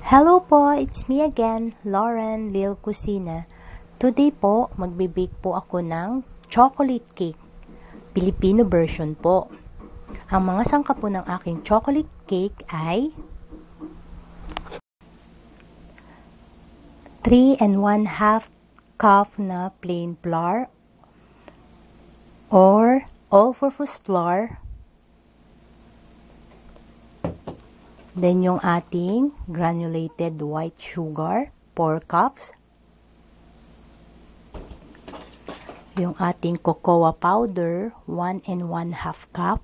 Hello po, it's me again, Lauren Lil Kusina. Today po, magbe-bake po ako ng chocolate cake. Filipino version po. Ang mga sangkap po ng aking chocolate cake ay 3 1/2 cup na plain flour or all-purpose flour. Then yung ating granulated white sugar, 4 cups. Yung ating cocoa powder, 1 1/2 cup.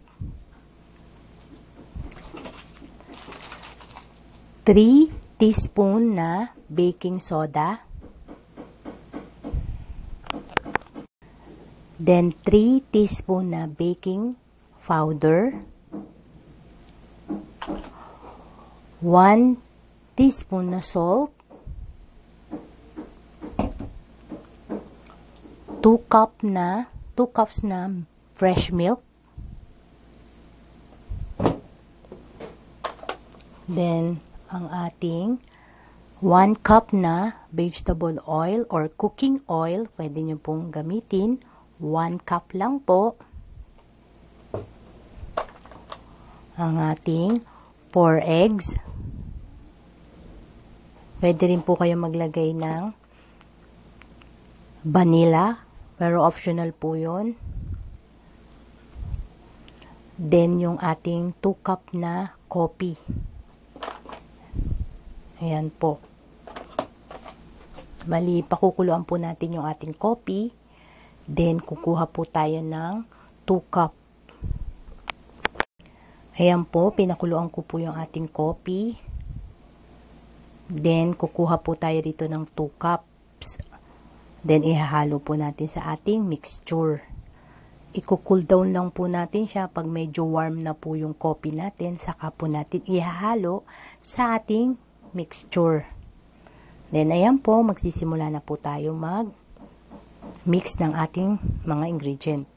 3 teaspoon na baking soda. Then 3 teaspoon na baking powder. 1 teaspoon na salt, 2 cups na fresh milk, then ang ating 1 cup na vegetable oil or cooking oil, pwede nyo pong gamitin, 1 cup lang po, ang ating 4 eggs. Pwede rin po kayo maglagay ng vanilla, pero optional po yun. Then, yung ating 2 cup na coffee. Ayan po. Bali, pakukuluan po natin yung ating coffee. Then, kukuha po tayo ng 2 cup. Ayan po, pinakuluan ko po yung ating coffee. Then, kukuha po tayo dito ng 2 cups. Then, ihahalo po natin sa ating mixture. I-cool down lang po natin siya pag medyo warm na po yung coffee natin. Saka po natin ihahalo sa ating mixture. Then, ayan po, magsisimula na po tayo mag-mix ng ating mga ingredient.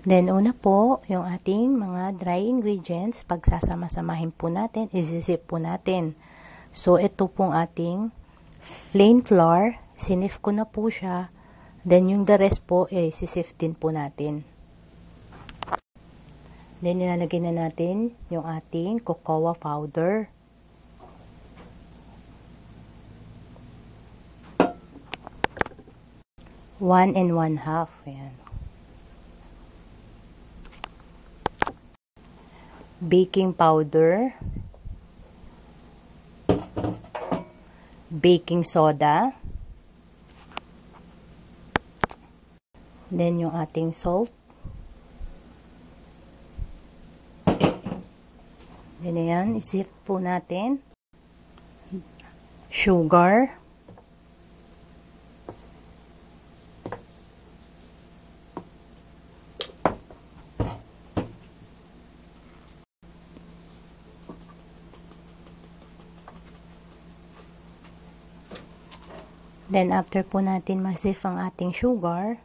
Then, una po, yung ating mga dry ingredients, pagsasama-samahin po natin, isisip po natin. So, ito pong ating plain flour, sinif ko na po siya. Then, yung the rest po, sisif din po natin. Then, nilalagay na natin yung ating cocoa powder. One and 1/2, ayan. Baking powder, baking soda, then yung ating salt, then yan, isip po natin, sugar, then, after po natin masif ang ating sugar,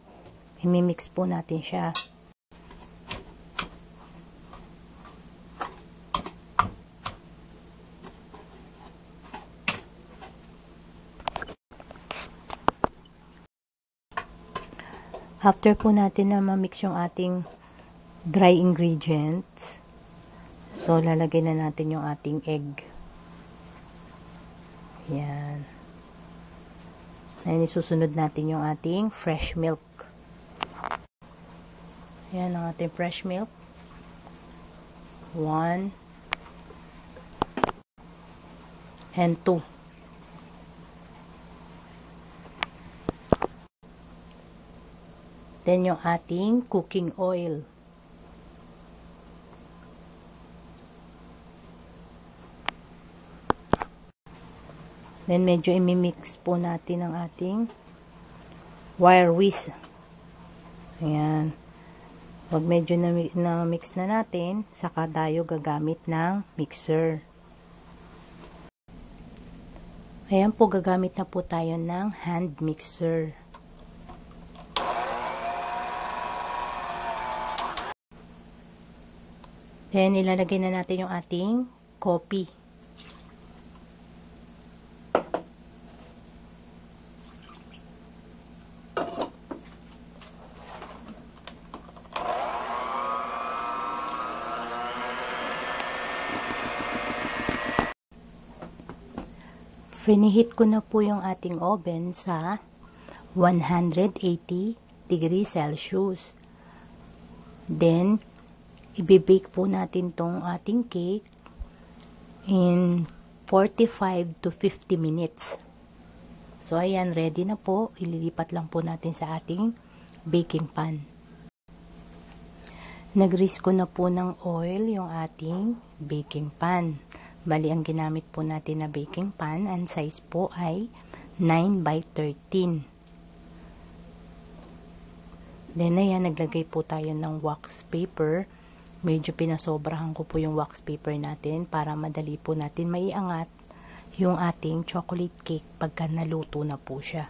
imimix po natin siya. After po natin na mamix yung ating dry ingredients, so, lalagay na natin yung ating egg. Yan. Ayan, isusunod natin yung ating fresh milk. Ayan ang ating fresh milk. 1 and 2. Then yung ating cooking oil. Then, medyo imimix po natin ang ating wire whisk. Ayan. Pag medyo na-mix na natin, saka tayo gagamit ng mixer. Ayan po, gagamit na po tayo ng hand mixer. Then, ilalagay na natin yung ating coffee. Frinihit ko na po yung ating oven sa 180 degrees Celsius. Then, ibibake po natin tong ating cake in 45 to 50 minutes. So, ayan, ready na po. Ililipat lang po natin sa ating baking pan. Nag-grease ko na po ng oil yung ating baking pan. Bali, ang ginamit po natin na baking pan, ang size po ay 9 by 13. Then, ayan, naglagay po tayo ng wax paper. Medyo pinasobrahan ko po yung wax paper natin para madali po natin maiangat yung ating chocolate cake pagka naluto na po siya.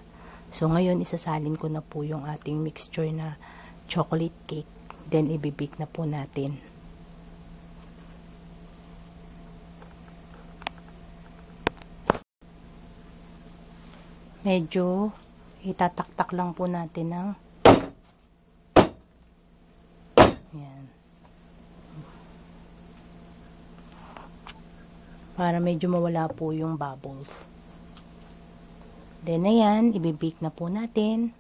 So, ngayon, isasalin ko na po yung ating mixture na chocolate cake. Then, ibibake na po natin. Medyo itataktak lang po natin ng yan. Para medyo mawala po yung bubbles. Then, ayan, ibibake na po natin.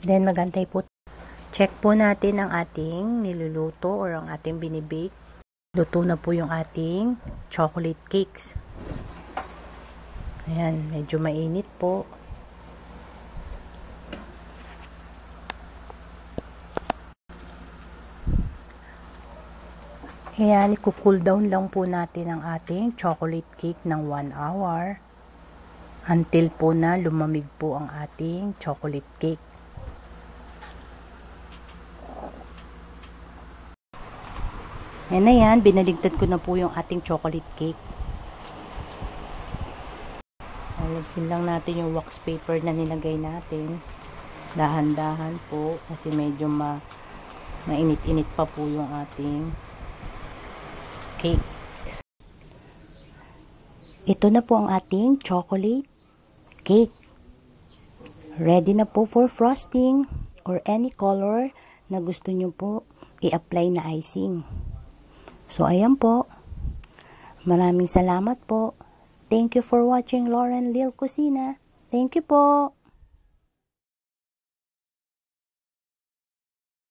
Then, magantay po. Check po natin ang ating niluluto or ang ating binibake. Luto na po yung ating chocolate cakes. Ayan, medyo mainit po. Ayan, i-cool down lang po natin ang ating chocolate cake ng 1 hour until po na lumamig po ang ating chocolate cake. Ayan na yan, binaligtad ko na po yung ating chocolate cake. Alagsin lang natin yung wax paper na nilagay natin. Dahan-dahan po kasi medyo mainit-init pa po yung ating cake. Ito na po ang ating chocolate cake. Ready na po for frosting or any color na gusto nyo po i-apply na icing. So, ayan po. Maraming salamat po. Thank you for watching Lauren Lil Cucina. Thank you po.